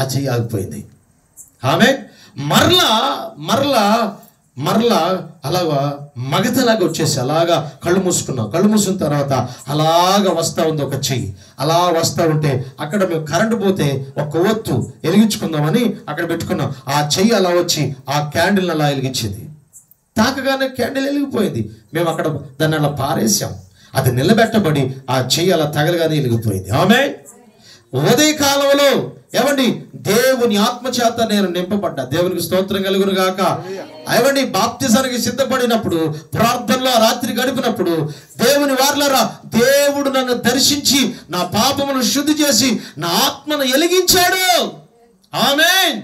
ఆ చెయ్యి ఆగిపోయింది. ఆమె మరలా మరలా మరలా అలాగా మగతలాగా వచ్చేసి అలాగా కళ్ళు మూసుకున్నాం. కళ్ళు మూసుకున్న తర్వాత అలాగా వస్తూ ఉంది ఒక చెయ్యి. అలా వస్తూ ఉంటే అక్కడ మేము కరెంటు పోతే ఒక కొవ్వొత్తు వెలిగించుకుందామని అక్కడ పెట్టుకున్నాం. ఆ చెయ్యి అలా వచ్చి ఆ క్యాండిల్ని అలా వెలిగించింది. తాకగానే క్యాండిల్ వెలిగిపోయింది. మేము అక్కడ దాన్ని అలా పారేసాం. అది నిలబెట్టబడి ఆ చెయ్యి అలా తగలగానే వెలిగిపోయింది. ఆమె ఉదయకాలంలో ఏమండి దేవుని ఆత్మచేత నేను నింపబడ్డా. దేవునికి స్తోత్రం కలుగును గాక. ఏమండి బాప్తిజానికి సిద్ధపడినప్పుడు ప్రార్థనలో రాత్రి గడిపినప్పుడు దేవుని వారలారా దేవుడు నన్ను దర్శించి నా పాపమును శుద్ధి చేసి నా ఆత్మను వెలిగించాడు. ఆమేన్.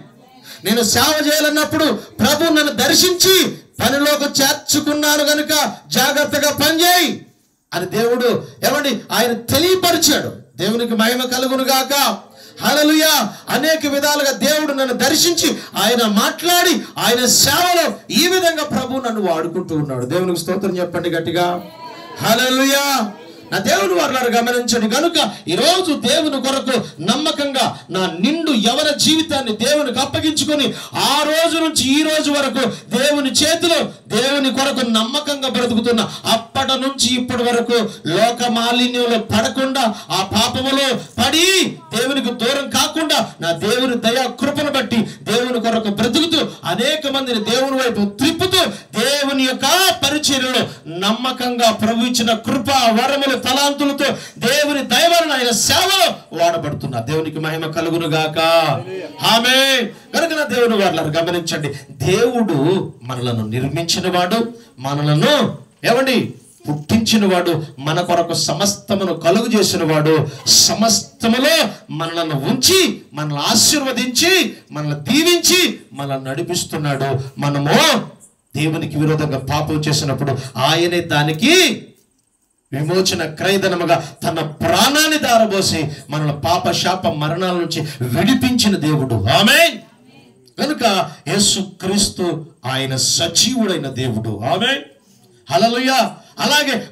నేను సేవ చేయాలన్నప్పుడు ప్రభు నన్ను దర్శించి పనిలోకి చేర్చుకున్నాను గనుక జాగ్రత్తగా పనిచేయి అని దేవుడు ఏమండి ఆయన తెలియపరిచాడు. దేవునికి మహిమ కలుగును గాక. హల్లెలూయా. అనేక విధాలుగా దేవుడు నన్ను దర్శించి ఆయన మాట్లాడి ఆయన సేవలో ఈ విధంగా ప్రభు నన్ను వాడుకుంటూ ఉన్నాడు. దేవునికి స్తోత్రం చెప్పండి గట్టిగా. హల్లెలూయా. నా దేవుని వారలారా గమనించండి. కనుక ఈరోజు దేవుని కొరకు నమ్మకంగా నా నిండు యవన జీవితాన్ని దేవునికి అప్పగించుకొని ఆ రోజు నుంచి ఈ రోజు వరకు దేవుని చేతిలో దేవుని కొరకు నమ్మకంగా బ్రతుకుతున్న అప్పటి నుంచి ఇప్పటి వరకు లోక మాలిన్యంలో పడకుండా ఆ పాపములో పడి దేవునికి దూరం కాకుండా నా దేవుని దయా కృపను బట్టి దేవుని కొరకు బ్రతుకుతూ అనేక మందిని దేవుని వైపు త్రిప్పుతూ దేవుని యొక్క పరిచర్యలో నమ్మకంగా ప్రభు ఇచ్చిన కృప వరములు తలాంతులతో దేవుని దయ వలన ఆయన సేవలో వాడబడుతున్నా. దేవునికి మహిమ కలుగును గాక. ఆమేన్. కనుక నా దేవుని వారలారా గమనించండి. దేవుడు మనలను నిర్మించిన వాడు, మనలను ఏమండి పుట్టించిన వాడు, మన కొరకు సమస్తమును కలుగు చేసిన వాడు, సమస్తములో మనలను ఉంచి మనల్ని ఆశీర్వదించి మనల్ని దీవించి మనల్ని నడిపిస్తున్నాడు. మనము దేవునికి విరోధంగా పాపం చేసినప్పుడు ఆయనే దానికి విమోచన క్రయధనముగా తన ప్రాణాన్ని దారబోసి మనల్ని పాప శాప మరణాల నుంచి విడిపించిన దేవుడు. ఆమేన్. కనుక యేసుక్రీస్తు ఆయన సజీవుడైన దేవుడు. ఆమేన్. హల్లెలూయా. అలాగే